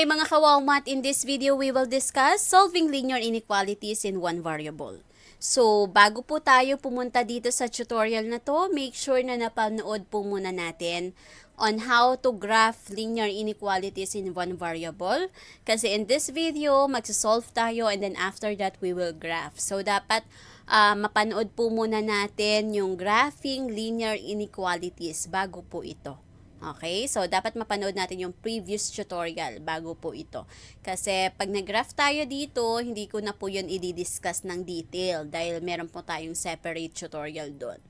Hi mga kawawmat, in this video we will discuss solving linear inequalities in one variable. So, bago po tayo pumunta dito sa tutorial na to, make sure na napanood po muna natin on how to graph linear inequalities in one variable. Kasi in this video, magsasolve tayo and then after that we will graph. So, dapat mapanood po muna natin yung graphing linear inequalities bago po ito. Okay, so dapat mapanood natin yung previous tutorial bago po ito. Kasi pag nag-graph tayo dito, hindi ko na po yun i-discuss ng detail dahil meron po tayong separate tutorial doon.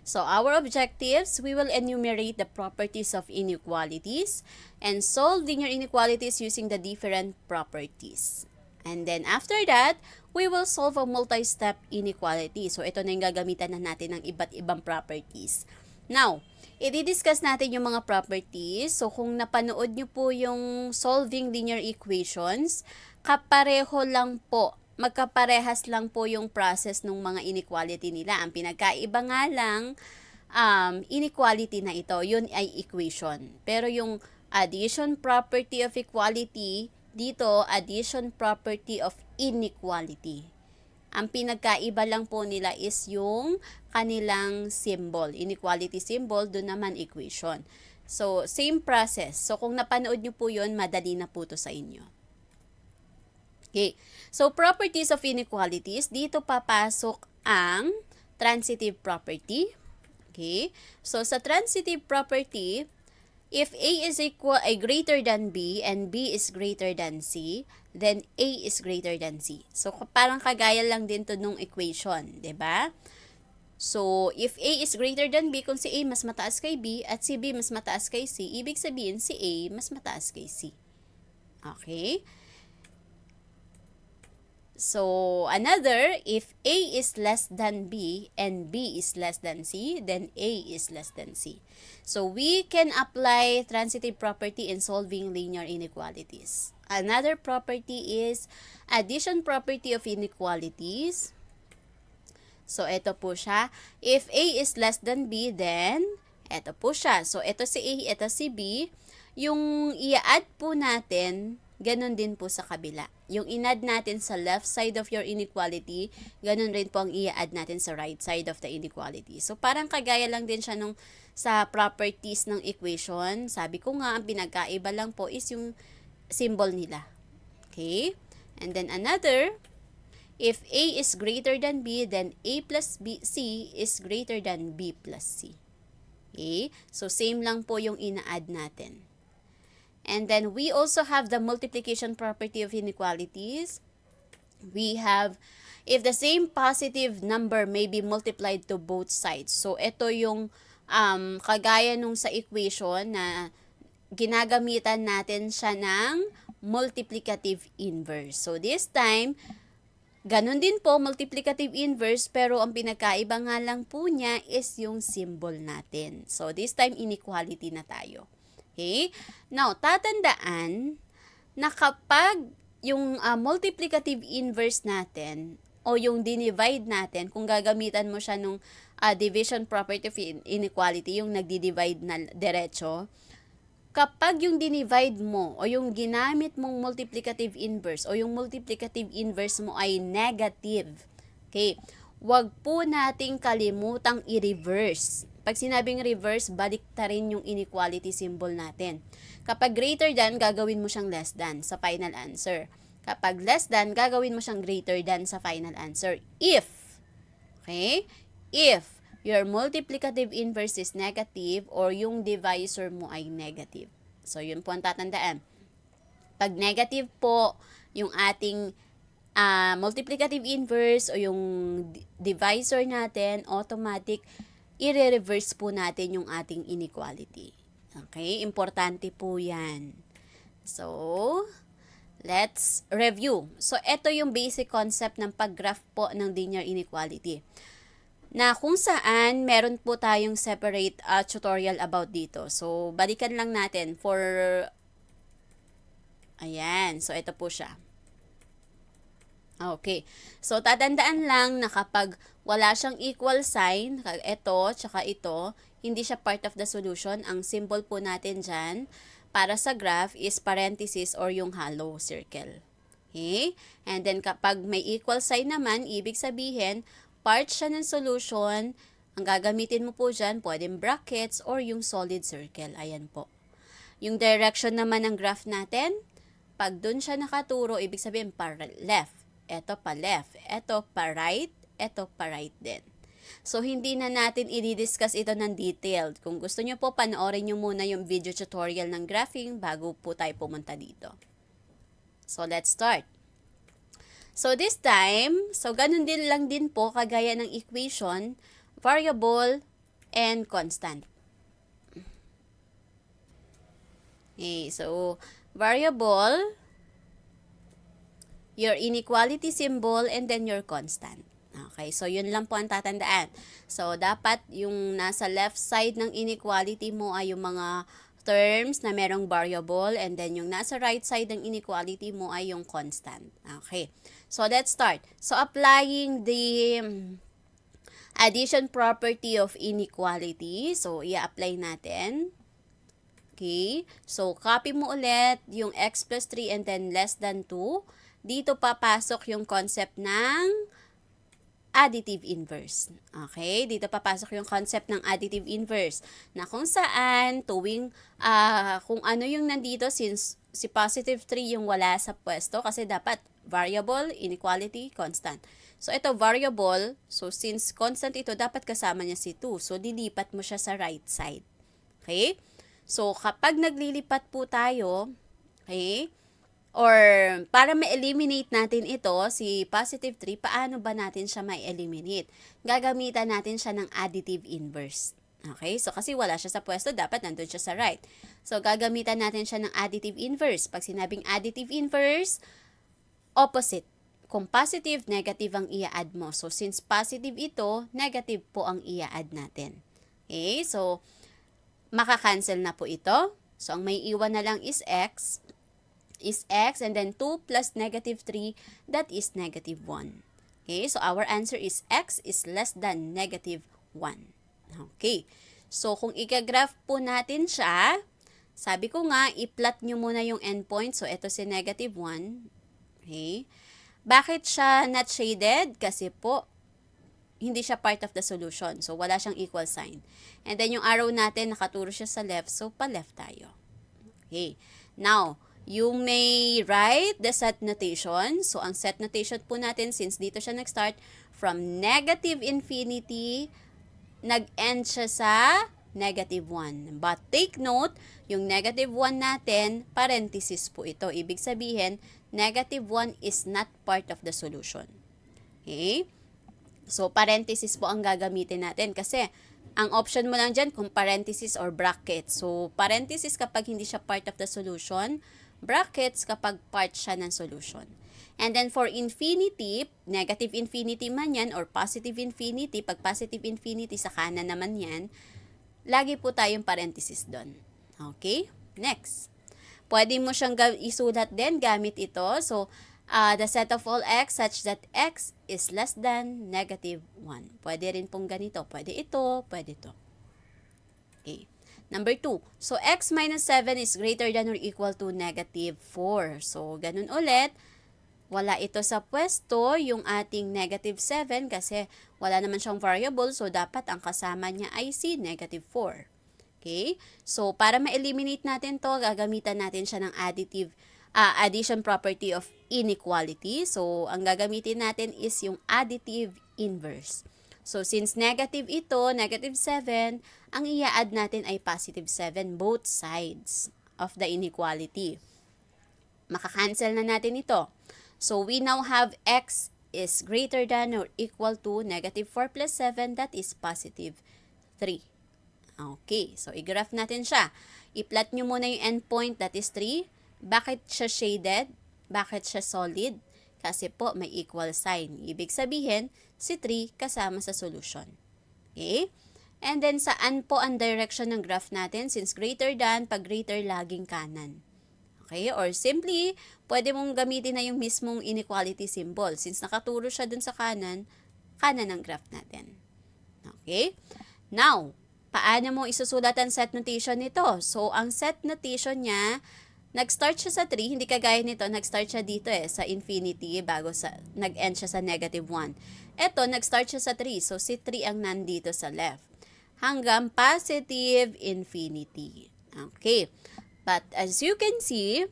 So our objectives, we will enumerate the properties of inequalities and solve linear inequalities using the different properties. And then after that, we will solve a multi-step inequality. So ito na yung gagamitan na natin ng iba't ibang properties. Now, i-discuss natin yung mga properties. So, kung napanood nyo po yung solving linear equations, kapareho lang po, magkaparehas lang po yung process ng mga inequality nila. Ang pinagkaiba nga lang, inequality na ito, yun ay equation. Pero yung addition property of equality, dito, addition property of inequality. Ang pinagkaiba lang po nila is yung kanilang symbol. Inequality symbol, doon naman equation. So, same process. So, kung napanood nyo po yun, madali na po to sa inyo. Okay. So, properties of inequalities, dito papasok ang transitive property. Okay. So, sa transitive property, if A is greater than B and B is greater than C, then A is greater than C. So, parang kagaya lang din to nung equation, 'di ba? So, if A is greater than B, kung si A mas mataas kay B at si B mas mataas kay C, ibig sabihin si A mas mataas kay C. Okay? So, another, if A is less than B and B is less than C, then A is less than C. So, we can apply transitive property in solving linear inequalities. Another property is addition property of inequalities. So, ito po siya. If A is less than B, then ito po siya. So, ito si A, ito si B. Yung i-add po natin, ganun din po sa kabila. Yung in-add natin sa left side of your inequality, ganun rin po ang i-add natin sa right side of the inequality. So, parang kagaya lang din siya nung sa properties ng equation. Sabi ko nga, ang pinagkaiba lang po is yung symbol nila. Okay? And then another, if A is greater than B, then A plus C is greater than B plus C. Okay? So, same lang po yung ina-add natin. And then, we also have the multiplication property of inequalities. We have, if the same positive number may be multiplied to both sides. So, ito yung kagaya nung sa equation na ginagamitan natin siya ng multiplicative inverse. So, this time, ganun din po, multiplicative inverse, pero ang pinagkaiba nga lang po niya is yung symbol natin. So, this time, inequality na tayo. Okay? Now, tatandaan na kapag yung multiplicative inverse natin o yung dinivide natin, kung gagamitan mo siya nung division property of inequality, yung nagdi-divide na diretso, kapag yung dinivide mo o yung ginamit mong multiplicative inverse o yung multiplicative inverse mo ay negative, okay, wag po nating kalimutang i-reverse. Pag sinabing reverse, balik ta rin yung inequality symbol natin. Kapag greater than, gagawin mo siyang less than sa final answer. Kapag less than, gagawin mo siyang greater than sa final answer. If, okay, if your multiplicative inverse is negative or yung divisor mo ay negative. So, yun po ang tatandaan. Pag negative po yung ating multiplicative inverse o yung divisor natin, automatic, i-reverse po natin yung ating inequality. Okay? Importante po yan. So, let's review. So, ito yung basic concept ng pag-graph po ng linear inequality. Na kung saan meron po tayong separate tutorial about dito. So, balikan lang natin for ayan. So, ito po siya. Okay. So, tatandaan lang na kapag wala siyang equal sign, ito, tsaka ito, hindi siya part of the solution. Ang symbol po natin dyan, para sa graph is parenthesis or yung hollow circle. Okay? And then kapag may equal sign naman, ibig sabihin, part siya ng solution. Ang gagamitin mo po dyan, pwedeng brackets or yung solid circle. Ayan po. Yung direction naman ng graph natin, pag dun siya nakaturo, ibig sabihin pa left. Ito pa left. Ito pa right. Ito pa right din. So, hindi na natin i-discuss ito ng detailed. Kung gusto nyo po, panoorin nyo muna yung video tutorial ng graphing bago po tayo pumunta dito. So, let's start. So, this time, ganun din lang din po kagaya ng equation, variable and constant. Okay, so, variable, your inequality symbol, and then your constant. Okay, so yun lang po ang tatandaan. So, dapat yung nasa left side ng inequality mo ay yung mga terms na merong variable, and then yung nasa right side ng inequality mo ay yung constant. Okay, so let's start. So, applying the addition property of inequality. So, i-apply natin. Okay, so copy mo ulit yung x plus 3 and then less than 2. Dito papasok yung concept ng additive inverse. Okay? Dito papasok yung concept ng additive inverse na kung saan tuwing kung ano yung nandito, since si positive 3 yung wala sa pwesto kasi dapat variable, inequality, constant. So, ito variable. So, since constant ito, dapat kasama niya si 2. So, dilipat mo siya sa right side. Okay? So, kapag naglilipat po tayo, okay, or para ma-eliminate natin ito, si positive 3, paano ba natin siya ma-eliminate? Gagamitan natin siya ng additive inverse. Okay? So, kasi wala siya sa pwesto, dapat nandun siya sa right. So, gagamitan natin siya ng additive inverse. Pag sinabing additive inverse, opposite. Kung positive, negative ang i-add mo. So, since positive ito, negative po ang i-add natin. Okay? So, makakancel na po ito. So, ang may iwan na lang is x, and then 2 plus negative 3, that is negative 1. Okay, so our answer is x is less than negative 1. Okay, so kung ika-graph po natin siya, sabi ko nga, i-plot nyo muna yung endpoint. So, ito si negative 1. Okay, bakit siya not shaded? Kasi po, hindi siya part of the solution. So, wala siyang equal sign. And then, yung arrow natin, nakaturo siya sa left. So, pa-left tayo. Okay, now, you may write the set notation. So, ang set notation po natin, since dito siya nag-start, from negative infinity, nag-end siya sa negative 1. But take note, yung negative 1 natin, parenthesis po ito. Ibig sabihin, negative 1 is not part of the solution. Okay? So, parenthesis po ang gagamitin natin kasi ang option mo lang dyan kung parenthesis or bracket. So, parenthesis kapag hindi siya part of the solution, brackets kapag part siya ng solution. And then for infinity, negative infinity man yan or positive infinity, pag positive infinity sa kanan naman yan, lagi po tayong parenthesis doon. Okay? Next. Pwede mo siyang isulat din gamit ito. So, the set of all x such that x is less than negative 1. Pwede rin pong ganito. Pwede ito, pwede ito. Okay. Number 2. So, x minus 7 is greater than or equal to negative 4. So, ganun ulit. Wala ito sa pwesto, yung ating negative 7 kasi wala naman siyang variable. So, dapat ang kasama niya ay si negative 4. Okay? So, para ma-eliminate natin to, gagamitan natin siya ng addition property of inequality. So, ang gagamitin natin is yung additive inverse. So, since negative ito, negative 7, ang i-add natin ay positive 7, both sides of the inequality. Makakancel na natin ito. So, we now have x is greater than or equal to negative 4 plus 7, that is positive 3. Okay, so i-graph natin siya. I-plot nyo muna yung endpoint, that is 3. Bakit siya shaded? Bakit siya solid? Kasi po may equal sign. Ibig sabihin, si 3 kasama sa solution. Okay? And then, saan po ang direction ng graph natin? Since greater than, pag greater, laging kanan. Okay? Or simply, pwede mong gamitin na yung mismong inequality symbol. Since nakaturo siya dun sa kanan, kanan ang graph natin. Okay? Now, paano mo isusulat ang set notation nito? So, ang set notation niya, nag-start siya sa 3, hindi kagaya nito, nag-start siya dito sa infinity, bago nag-end siya sa -1. Ito, nag-start siya sa 3, so si 3 ang nandito sa left. Hanggang positive infinity. Okay. But as you can see,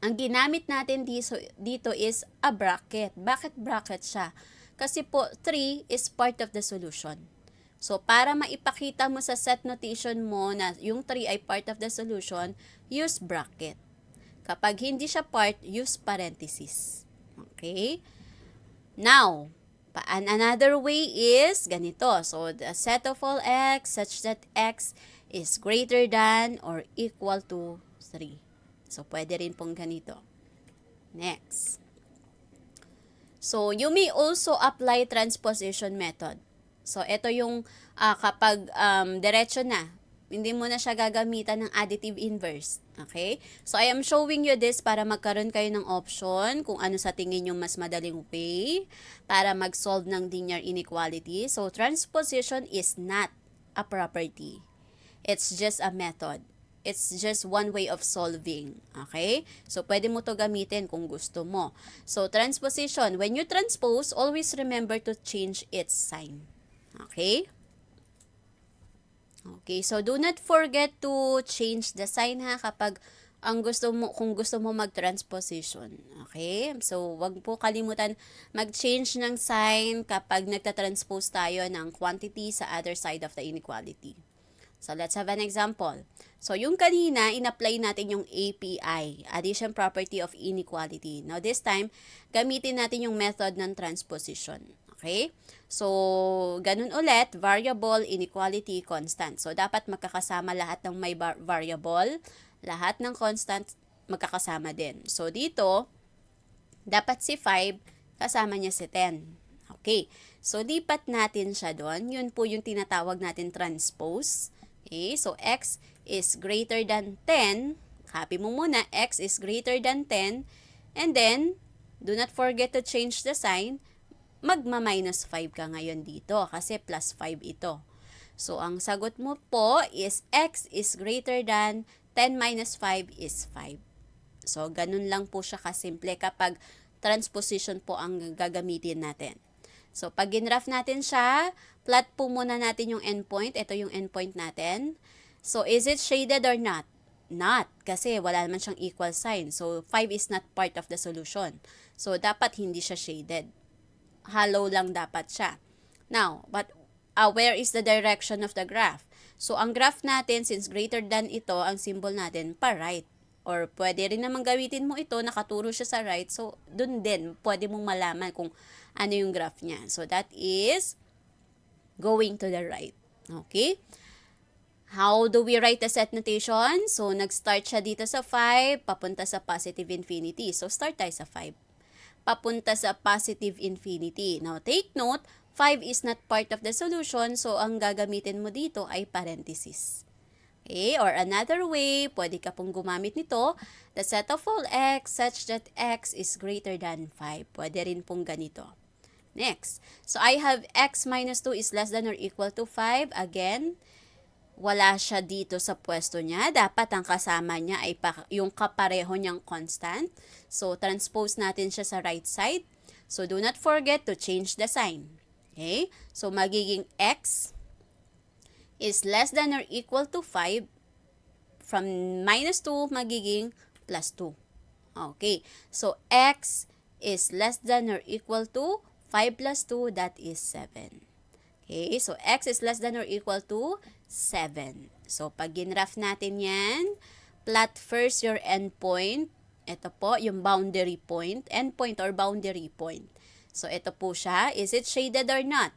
ang ginamit natin dito is a bracket. Bakit bracket siya? Kasi po, 3 is part of the solution. So, para maipakita mo sa set notation mo na yung 3 ay part of the solution, use bracket. Kapag hindi siya part, use parenthesis. Okay? Now, another way is ganito. So, the set of all x such that x is greater than or equal to 3. So, pwede rin pong ganito. Next. So, you may also apply transposition method. So, ito yung kapag diretso na, hindi mo na siya gagamitan ng additive inverse. Okay? So, I am showing you this para magkaroon kayo ng option kung ano sa tingin yung mas madaling way para mag-solve ng linear inequality. So, transposition is not a property. It's just a method. It's just one way of solving. Okay? So, pwede mo to gamitin kung gusto mo. So, transposition. When you transpose, always remember to change its sign. Okay? Okay, so do not forget to change the sign ha kapag kung gusto mo mag-transposition. Okay? So, wag po kalimutan mag-change ng sign kapag nagta-transpose tayo ng quantity sa other side of the inequality. So, let's have an example. So, yung kanina, in-apply natin yung API, Addition Property of Inequality. Now, this time, gamitin natin yung method ng transposition. Okay? So, ganun ulit, variable, inequality, constant. So, dapat magkakasama lahat ng may variable, lahat ng constant, magkakasama din. So, dito, dapat si 5, kasama niya si 10. Okay? So, lipat natin siya doon. Yun po yung tinatawag natin transpose. Okay, so x is greater than 10. Copy mo muna, x is greater than 10. And then, do not forget to change the sign. Magma-minus 5 ka ngayon dito kasi plus 5 ito. So, ang sagot mo po is x is greater than 10 minus 5 is 5. So, ganun lang po siya kasimple kapag transposition po ang gagamitin natin. So, pag ginraph natin siya, plot po muna natin yung endpoint. Ito yung endpoint natin. So, is it shaded or not? Not, kasi wala naman siyang equal sign. So, 5 is not part of the solution. So, dapat hindi siya shaded. Hollow lang dapat siya. Now, but where is the direction of the graph? So, ang graph natin, since greater than ito, ang symbol natin, pa-right. Or pwede rin naman gamitin mo ito, nakaturo siya sa right. So, dun din, pwede mong malaman kung ano yung graph niya. So, that is going to the right. Okay? How do we write the set notation? So, nag-start siya dito sa 5, papunta sa positive infinity. So, start tayo sa 5. Papunta sa positive infinity. Now, take note, 5 is not part of the solution. So, ang gagamitin mo dito ay parenthesis. Okay? Or another way, pwede ka pong gumamit nito, the set of all x such that x is greater than 5. Pwede rin pong ganito. Next. So, I have x minus 2 is less than or equal to 5. Again, wala siya dito sa pwesto niya. Dapat ang kasama niya ay yung kapareho niyang constant. So, transpose natin siya sa right side. So, do not forget to change the sign. Okay? So, magiging x is less than or equal to 5. From minus 2, magiging plus 2. Okay. So, x is less than or equal to 5 plus 2, that is 7. Okay, so x is less than or equal to 7. So, pag ginraph natin yan, plot first your endpoint. Ito po, yung boundary point, endpoint or boundary point. So, ito po siya. Is it shaded or not?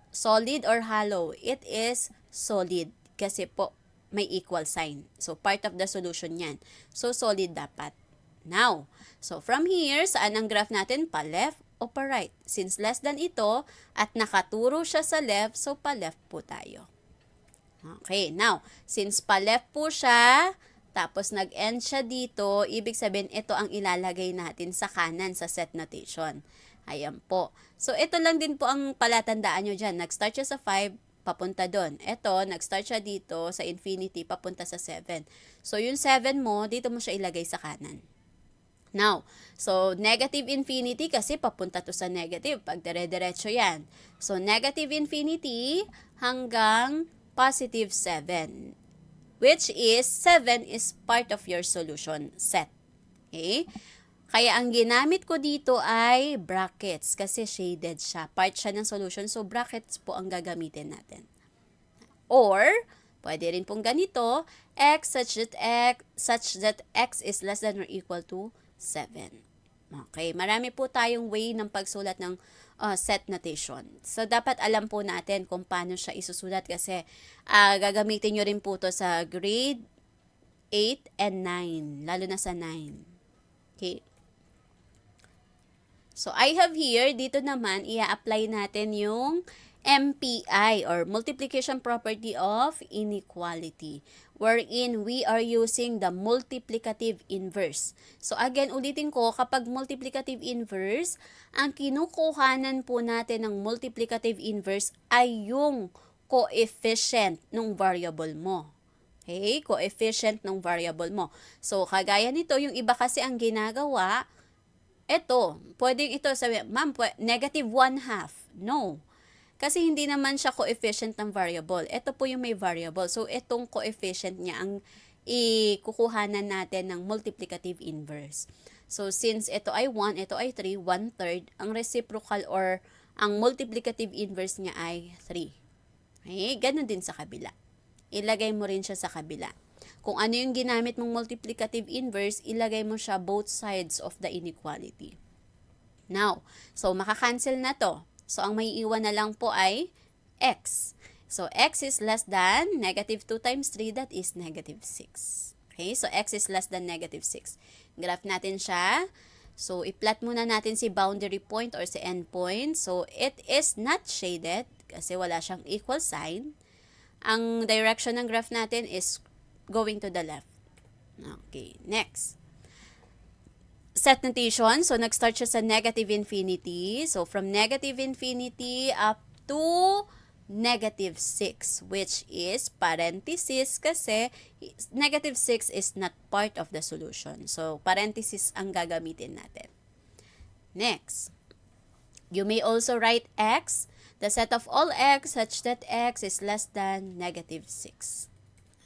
Solid or hollow? It is solid. Kasi po, may equal sign. So, part of the solution yan. So, solid dapat. Now, so from here, saan ang graph natin? Pa left o pa right? Since less than ito, at nakaturo siya sa left, so pa left po tayo. Okay, now, since pa left po siya, tapos nag-end siya dito, ibig sabihin, ito ang ilalagay natin sa kanan sa set notation. Ayan po. So, ito lang din po ang palatandaan nyo dyan. Nag-start siya sa 5, papunta doon. Ito, nag-start siya dito sa infinity, papunta sa 7. So, yung 7 mo, dito mo siya ilagay sa kanan. Now, so negative infinity kasi papunta to sa negative pag dire-diretso yan. So, negative infinity hanggang positive 7, which is 7 is part of your solution set. Okay? Kaya ang ginamit ko dito ay brackets kasi shaded siya. Part siya ng solution, so brackets po ang gagamitin natin. Or, pwede rin pong ganito, x such that x is less than or equal to 7. Okay, marami po tayong way ng pagsulat ng set notation. So, dapat alam po natin kung paano siya isusulat kasi gagamitin nyo rin po to sa grade 8 and 9, lalo na sa 9. Okay. So, I have here, dito naman, i-apply natin yung MPI or multiplication property of inequality, wherein we are using the multiplicative inverse. So again, ulitin ko, kapag multiplicative inverse, ang kinukuhanan po natin ng multiplicative inverse ay yung coefficient ng variable mo. Okay? Coefficient ng variable mo. So kagaya nito, yung iba kasi ang ginagawa, ito, pwedeng ito sabi, ma'am, negative 1/2. No. Kasi hindi naman siya coefficient ng variable. Ito po yung may variable. So, itong coefficient niya ang ikukuhanan natin ng multiplicative inverse. So, since ito ay 1, ito ay 3, 1/3, ang reciprocal or ang multiplicative inverse niya ay 3. Okay? Ganun din sa kabila. Ilagay mo rin siya sa kabila. Kung ano yung ginamit mong multiplicative inverse, ilagay mo siya both sides of the inequality. Now, so makakancel na to. So, ang may iwan na lang po ay x. So, x is less than negative 2 times 3, that is negative 6. Okay, so x is less than negative 6. Graph natin siya. So, i-plot muna natin si boundary point or si end point. So, it is not shaded kasi wala siyang equal sign. Ang direction ng graph natin is going to the left. Okay, next. Set notation, so nag-start siya sa negative infinity. So, from negative infinity up to negative 6, which is parenthesis kasi negative 6 is not part of the solution. So, parenthesis ang gagamitin natin. Next, you may also write x, the set of all x such that x is less than negative 6.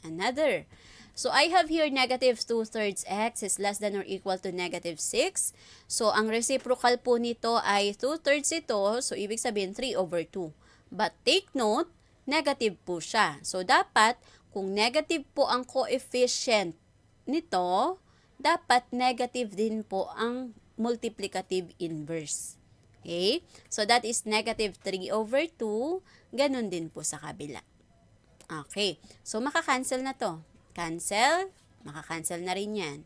Another. So, I have here negative 2/3 x is less than or equal to negative 6. So, ang reciprocal po nito ay 2/3 ito. So, ibig sabihin 3/2. But take note, negative po siya. So, dapat, kung negative po ang coefficient nito, dapat negative din po ang multiplicative inverse. Okay? So, that is negative 3/2. Ganun din po sa kabila. Okay. So, makakancel na to. Cancel, makakancel na rin yan.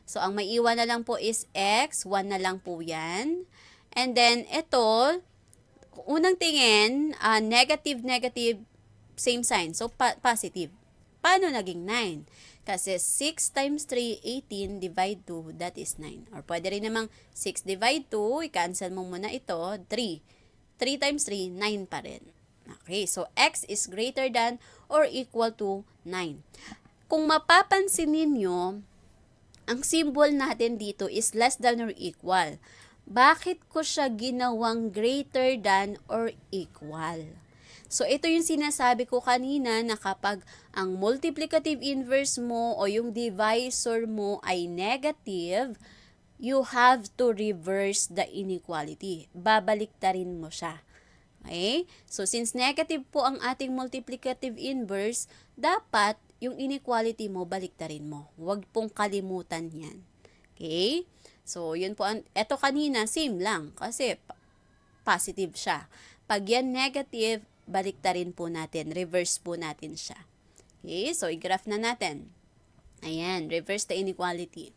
So, ang maiwan na lang po is x, 1 na lang po yan. And then, ito, unang tingin, negative, same sign. So, positive. Paano naging 9? Kasi 6 times 3, 18, divide 2, that is 9. Or pwede rin namang 6 divide 2, i-cancel mo muna ito, 3. 3 times 3, 9 pa rin. Okay, so x is greater than or equal to 9. Kung mapapansin ninyo, ang symbol natin dito is less than or equal. Bakit ko siya ginawang greater than or equal? So, ito yung sinasabi ko kanina na kapag ang multiplicative inverse mo o yung divisor mo ay negative, you have to reverse the inequality. Babaliktarin mo siya. Okay? So, since negative po ang ating multiplicative inverse, dapat yung inequality mo, baliktarin mo. Huwag pong kalimutan yan. Okay? So, yun po. Ito kanina, same lang. Kasi, positive siya. Pag yan negative, baliktarin po natin. Reverse po natin siya. Okay? So, i-graph na natin. Ayan. Reverse the inequality.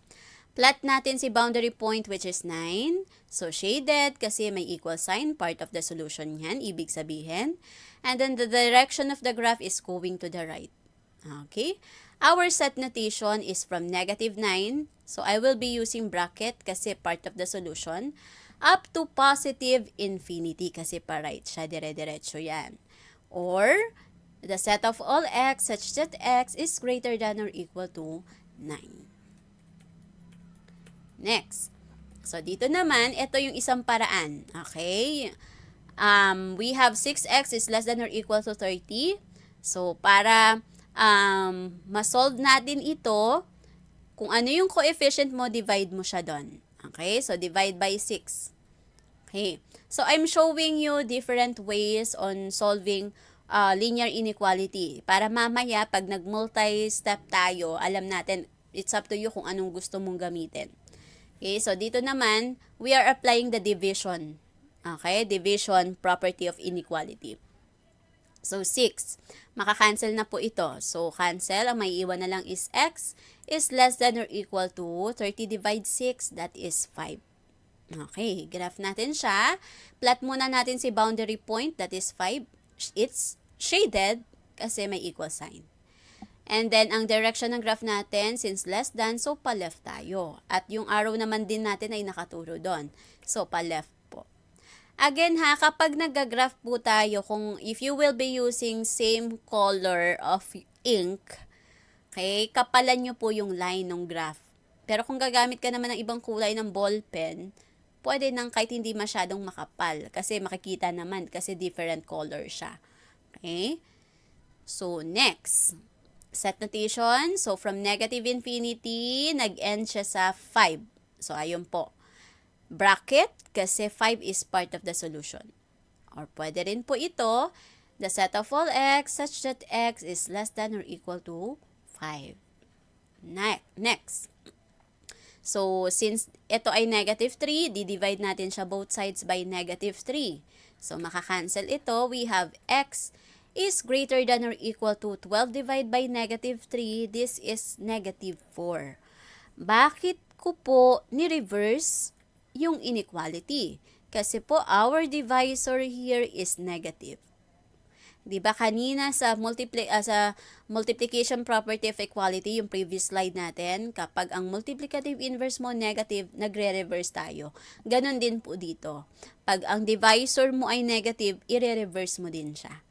Plot natin si boundary point which is 9. So, shaded kasi may equal sign. Part of the solution yan. Ibig sabihin. And then, the direction of the graph is going to the right. Okay? Our set notation is from negative 9. So, I will be using bracket kasi part of the solution. Up to positive infinity kasi pa right siya. Dire-diretso yan. or the set of all x such that x is greater than or equal to 9. Next. So, dito naman, ito yung isang paraan. Okay? We have 6x is less than or equal to 30. So, para ma-solve natin ito, kung ano yung coefficient mo, divide mo siya doon. Okay? So, divide by 6. Okay. So, I'm showing you different ways on solving linear inequality. Para mamaya, pag nag-multi-step tayo, alam natin, it's up to you kung anong gusto mong gamitin. Okay, so dito naman, we are applying the division. Okay, division property of inequality. So, 6. Makakancel na po ito. So, cancel. Ang may iwan na lang is x is less than or equal to 30 divide 6. That is 5. Okay, graph natin siya. Plot muna natin si boundary point. That is 5. It's shaded kasi may equal sign. And then, ang direction ng graph natin, since less than, so pa-left tayo. At yung arrow naman din natin ay nakaturo doon. So, pa-left po. Again ha, kapag nag-graph po tayo, if you will be using same color of ink, okay, kapalan nyo po yung line ng graph. Pero kung gagamit ka naman ng ibang kulay ng ball pen, pwede nang kahit hindi masyadong makapal. Kasi makikita naman, kasi different color siya. Okay? So, next. Set notation. So, from negative infinity, nag-end siya sa 5. So, ayun po. Bracket, kasi 5 is part of the solution. Or pwede rin po ito, the set of all x such that x is less than or equal to 5. Next. So, since ito ay negative 3, di-divide natin siya both sides by negative 3. So, makakancel ito. We have x is greater than or equal to 12 divided by negative 3. This is negative 4. Bakit ko po ni-reverse yung inequality? Kasi po, our divisor here is negative. Diba kanina sa multiplication property of equality, yung previous slide natin, kapag ang multiplicative inverse mo negative, nagre-reverse tayo. Ganon din po dito. Pag ang divisor mo ay negative, i-reverse mo din siya.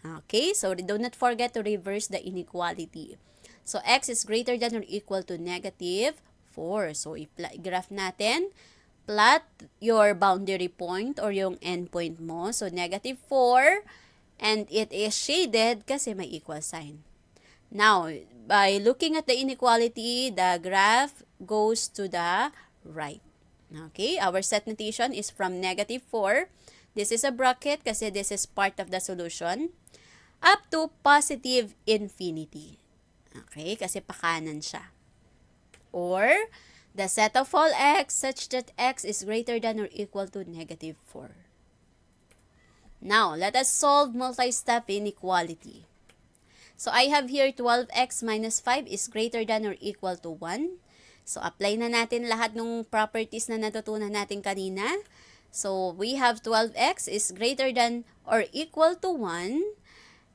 Okay, so do not forget to reverse the inequality. So, x is greater than or equal to negative 4. So, i-graph natin. Plot your boundary point or yung endpoint mo. So, negative 4. And it is shaded kasi may equal sign. Now, by looking at the inequality, the graph goes to the right. Okay, our set notation is from negative 4. This is a bracket kasi this is part of the solution. Up to positive infinity. Okay, kasi pakanan siya. Or, the set of all x such that x is greater than or equal to negative 4. Now, let us solve multi-step inequality. So, I have here 12x minus 5 is greater than or equal to 1. So, apply na natin lahat ng properties na natutunan natin kanina. So, we have 12x is greater than or equal to 1.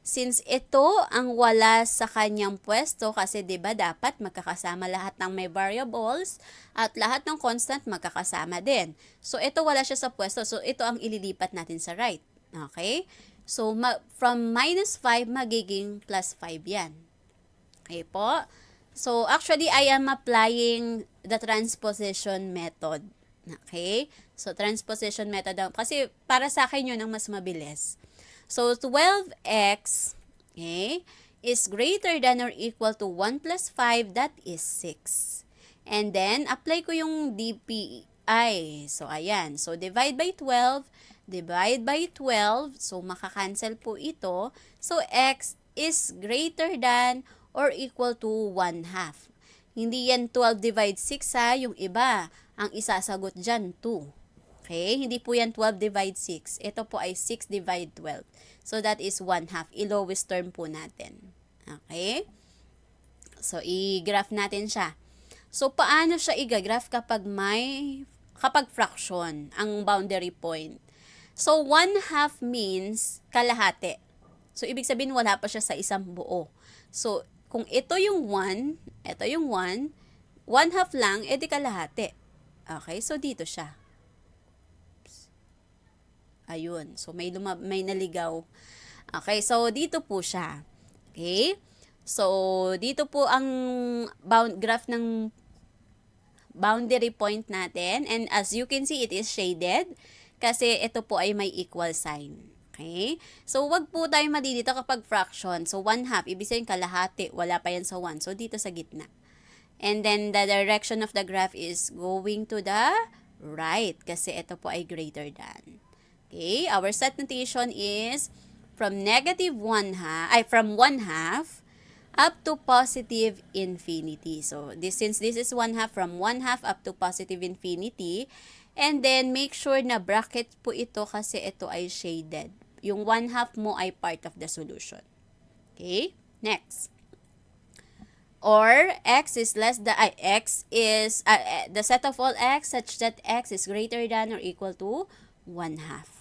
Since ito ang wala sa kanyang pwesto, kasi 'di ba dapat magkakasama lahat ng may variables at lahat ng constant magkakasama din. So, ito wala siya sa pwesto. So, ito ang ililipat natin sa right. Okay? So, from minus 5, magiging plus 5 yan. Okay po? So, actually, I am applying the transposition method. Okay? So, transposition method. Kasi, para sa akin yun ang mas mabilis. So, 12x, okay, is greater than or equal to 1 plus 5, that is 6. And then, apply ko yung DPI. So, ayan. So, divide by 12, divide by 12, so makakancel po ito. So, x is greater than or equal to 1/2. Hindi yan 12 divide 6 ha, yung iba. Ang isasagot dyan, 2. Okay, hindi po yan 12 divide 6. Ito po ay 6 divide 12. So, that is 1/2. I-lowest term po natin. Okay? So, i-graph natin siya. So, paano siya i-graph kapag fraction ang boundary point? So, 1/2 means kalahati. So, ibig sabihin wala pa siya sa isang buo. So, kung ito yung 1, 1/2 lang, edi kalahati. Okay, so dito siya. Ayun, so may naligaw. Okay, so dito po siya. Okay? So, dito po ang graph ng boundary point natin. And as you can see, it is shaded kasi ito po ay may equal sign. Okay? So, wag po tayo madidito kapag fraction. So, 1/2, ibig sabihin kalahati, wala pa yan sa 1. So, dito sa gitna. And then, the direction of the graph is going to the right kasi ito po ay greater than. Okay? Our set notation is from negative 1/2, from 1/2 up to positive infinity. So, since this is 1/2, from 1/2 up to positive infinity, and then make sure na bracket po ito kasi ito ay shaded. Yung 1/2 mo ay part of the solution. Okay? Next. Or x is less than, x is, the set of all x such that x is greater than or equal to 1/2.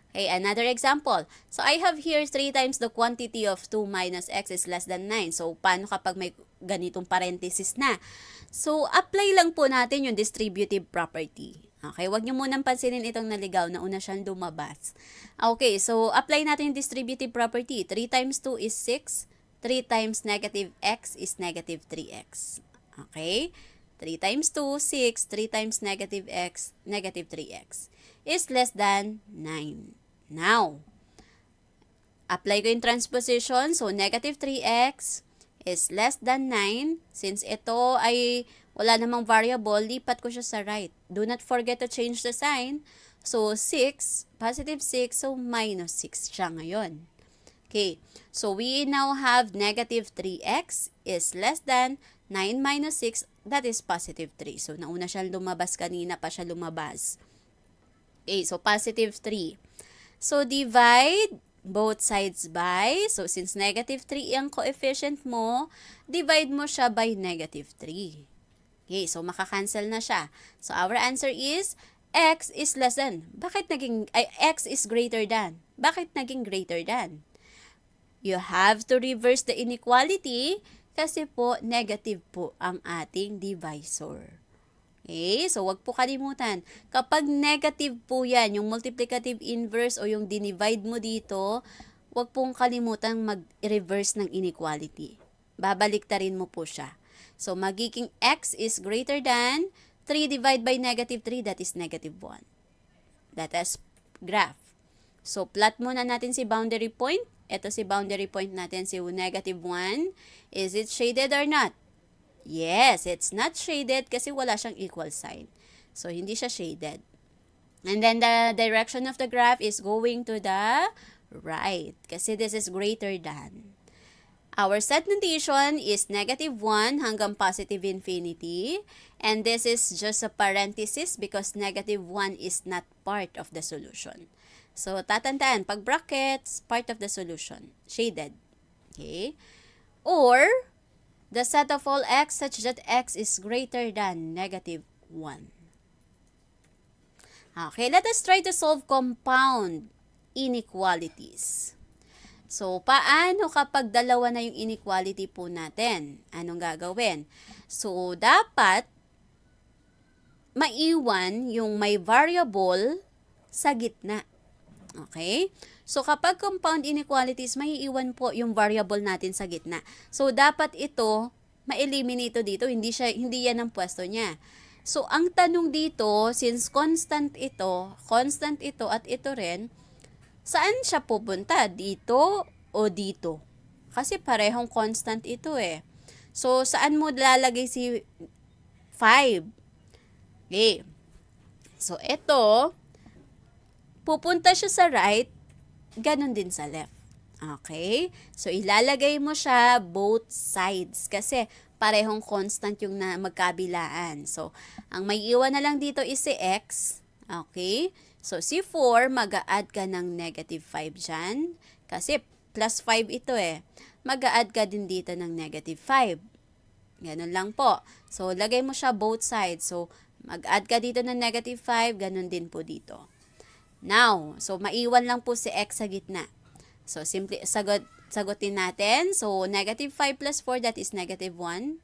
Okay, another example. So, I have here 3 times the quantity of 2 minus x is less than 9. So, paano kapag may ganitong parenthesis na? So, apply lang po natin yung distributive property. Okay, wag nyo munang pansinin itong naligaw na una siyang lumabas. Okay, so, apply natin yung distributive property. 3 times 2 is 6. 3 times negative x is negative 3x. Okay? 3 times 2, 6. 3 times negative x, negative 3x is less than 9. Now, apply ko yung transposition. So, negative 3x is less than 9. Since ito ay wala namang variable, lipat ko siya sa right. Do not forget to change the sign. So, 6, positive 6, so minus 6 siya ngayon. Okay, so we now have negative 3x is less than 9 minus 6, that is positive 3. So, nauna siya lumabas kanina pa siya lumabas. Okay, so positive 3. So, divide both sides by, so since negative 3 ang coefficient mo, divide mo siya by negative 3. Okay, so makakancel na siya. So, our answer is, x is less than. Bakit naging, x is greater than? Bakit naging greater than? You have to reverse the inequality kasi po negative po ang ating divisor. Okay, so wag po kalimutan. Kapag negative po yan, yung multiplicative inverse o yung dinivide mo dito, wag pong kalimutan mag-reverse ng inequality. Babaliktarin mo po siya. So, magiging x is greater than 3 divided by negative 3, that is negative 1. That is graph. So, plot muna natin si boundary point. Ito si boundary point natin, si negative 1. Is it shaded or not? Yes, it's not shaded kasi wala siyang equal sign. So, hindi siya shaded. And then, the direction of the graph is going to the right kasi this is greater than. Our set notation is negative 1 hanggang positive infinity. And this is just a parenthesis because negative 1 is not part of the solution. So, tatandaan, pag brackets, part of the solution. Shaded. Okay? Or, the set of all x such that x is greater than negative 1. Okay, let us try to solve compound inequalities. So, paano kapag dalawa na yung inequality po natin? Anong gagawin? So, dapat maiwan yung may variable sa gitna. Okay? So, kapag compound inequalities, maiiwan po yung variable natin sa gitna. So, dapat ito, ma-eliminate dito. Hindi yan ang pwesto niya. So, ang tanong dito, since constant ito at ito rin, saan siya pupunta? Dito o dito? Kasi parehong constant ito eh. So, saan mo lalagay si 5? Okay. So, ito, pupunta siya sa right, ganun din sa left. Okay? So, ilalagay mo siya both sides kasi parehong constant yung magkabilaan. So, ang may iwan na lang dito is si x. Okay? So, si 4, mag-a-add ka ng negative 5 dyan. Kasi plus 5 ito eh. Mag-a-add ka din dito ng negative 5. Ganun lang po. So, lagay mo siya both sides. So, mag-add ka dito ng negative 5, ganun din po dito. Now, so maiwan lang po si x sa gitna. So, simply sagutin natin. So, negative 5 plus 4, that is negative 1.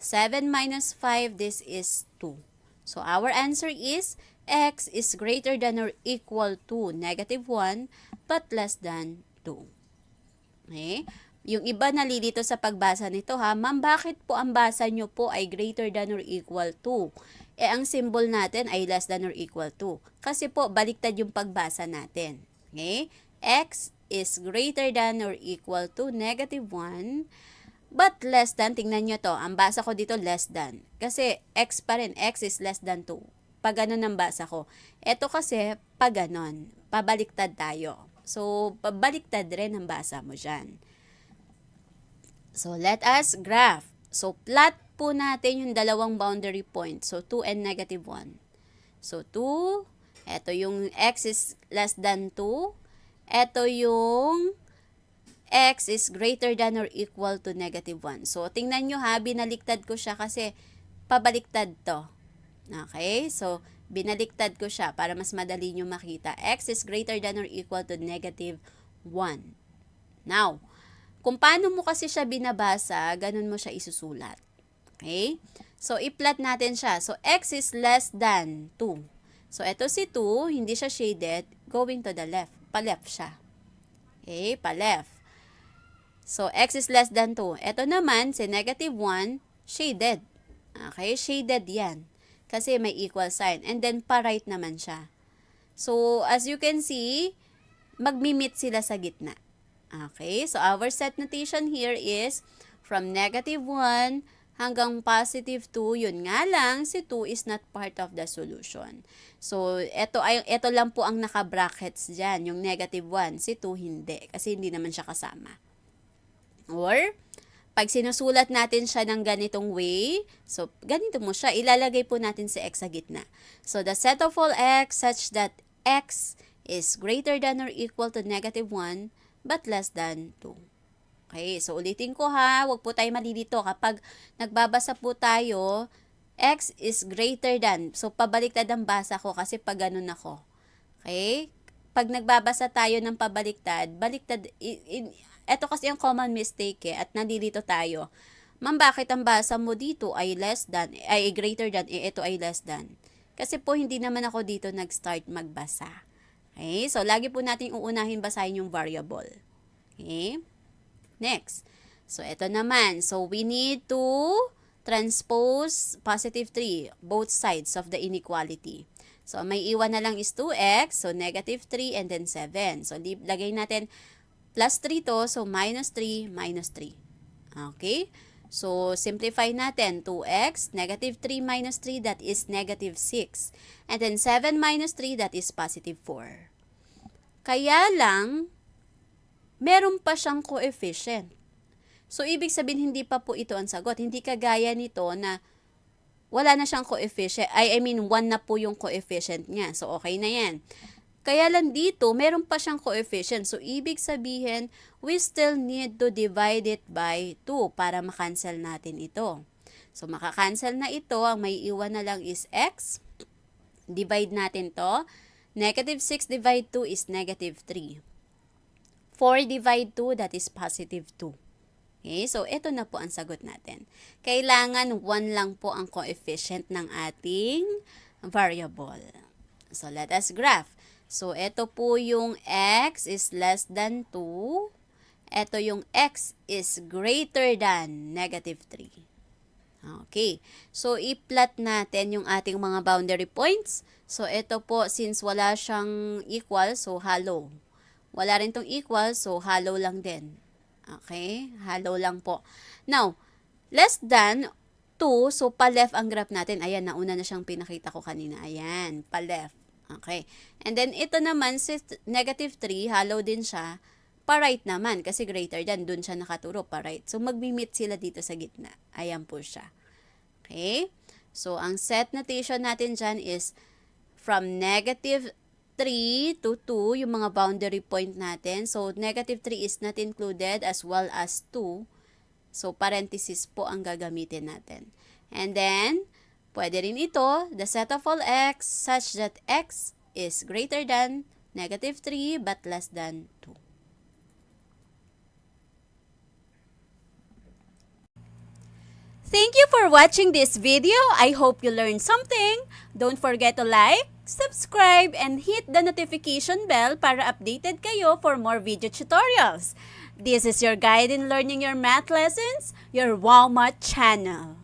7 minus 5, this is 2. So, our answer is x is greater than or equal to negative 1 but less than 2. Okay? Yung iba nalilito sa pagbasa nito ha, ma'am, bakit po ang basa nyo po ay greater than or equal to? Ang symbol natin ay less than or equal to. Kasi po, baliktad yung pagbasa natin. Okay? X is greater than or equal to negative 1, but less than, tingnan nyo to, ang basa ko dito less than. Kasi x pa rin, x is less than 2. Pag ganun ang basa ko. Ito kasi, pag ganon, pabaliktad tayo. So, pabaliktad rin ang basa mo dyan. So, let us graph. So, plot po natin yung dalawang boundary points. So, 2 and negative 1. So, 2, ito yung x is less than 2. Ito yung x is greater than or equal to negative 1. So, tingnan nyo ha, binaliktad ko siya kasi pabaliktad to. Okay? So, binaliktad ko siya para mas madali nyo makita. X is greater than or equal to negative 1. Now, kung paano mo kasi siya binabasa, ganun mo siya isusulat. Okay? So, i-plot natin siya. So, x is less than 2. So, ito si 2, hindi siya shaded, going to the left. Pa-left siya. Okay? Pa-left. So, x is less than 2. Ito naman, si negative 1, shaded. Okay? Shaded yan. Kasi may equal sign. And then, pa-right naman siya. So, as you can see, magmi-meet sila sa gitna. Okay, so our set notation here is from negative 1 hanggang positive 2. Yun nga lang, si 2 is not part of the solution. So, ito lang po ang naka-brackets dyan, yung negative 1. Si 2 hindi, kasi hindi naman siya kasama. Or, pag sinusulat natin siya ng ganitong way, so, ganito mo siya, ilalagay po natin si x sa gitna. So, the set of all x such that x is greater than or equal to negative 1 but less than 2. Okay, so ulitin ko ha, huwag po tayo malilito. Kapag nagbabasa po tayo, x is greater than. So, pabaliktad ang basa ko kasi pag ganun ako. Okay? Pag nagbabasa tayo ng pabaliktad, baliktad, ito kasi ang common mistake at nalilito tayo. Ma'am, bakit ang basa mo dito ay less than, ay greater than, ito ay less than? Kasi po, hindi naman ako dito nag-start magbasa. Okay? So, lagi po natin uunahin basahin yung variable. Okay? Next. So, ito naman. So, we need to transpose positive 3, both sides of the inequality. So, may iwan na lang is 2x, so negative 3, and then 7. So, lagay natin plus 3 to, so minus 3, minus 3. Okay? So, simplify natin. 2x, negative 3 minus 3, that is negative 6. And then 7 minus 3, that is positive 4. Kaya lang, meron pa siyang coefficient. So, ibig sabihin, hindi pa po ito ang sagot. Hindi kagaya nito na wala na siyang coefficient. I mean, 1 na po yung coefficient niya. So, okay na yan. Kaya lang dito, meron pa siyang coefficient. So, ibig sabihin, we still need to divide it by 2 para makancel natin ito. So, makakancel na ito. Ang may iwan na lang is x. Divide natin to. Negative 6 divide 2 is negative 3. 4 divide 2, that is positive 2. Okay, so ito na po ang sagot natin. Kailangan 1 lang po ang coefficient ng ating variable. So, let us graph. So, ito po yung x is less than 2. Ito yung x is greater than negative 3. Okay. So, i-plot natin yung ating mga boundary points. So, ito po, since wala siyang equal, so hollow. Wala rin tong equal, so hollow lang din. Okay? Hollow lang po. Now, less than 2, so pa-left ang graph natin. Ayan, nauna na siyang pinakita ko kanina. Ayan, pa-left. Okay. And then, ito naman, si negative 3, hollow din siya. Pa-right naman, kasi greater than, dun siya nakaturo, pa-right. So, mag-meet sila dito sa gitna. Ayan po siya. Okay? So, ang set notation natin dyan is from negative 3 to 2, yung mga boundary point natin. So, negative 3 is not included as well as 2. So, parenthesis po ang gagamitin natin. And then, pwede rin ito, the set of all x such that x is greater than negative 3 but less than 2. Thank you for watching this video. I hope you learned something. Don't forget to like, subscribe, and hit the notification bell para updated kayo for more video tutorials. This is your guide in learning your math lessons, your Wow Math channel.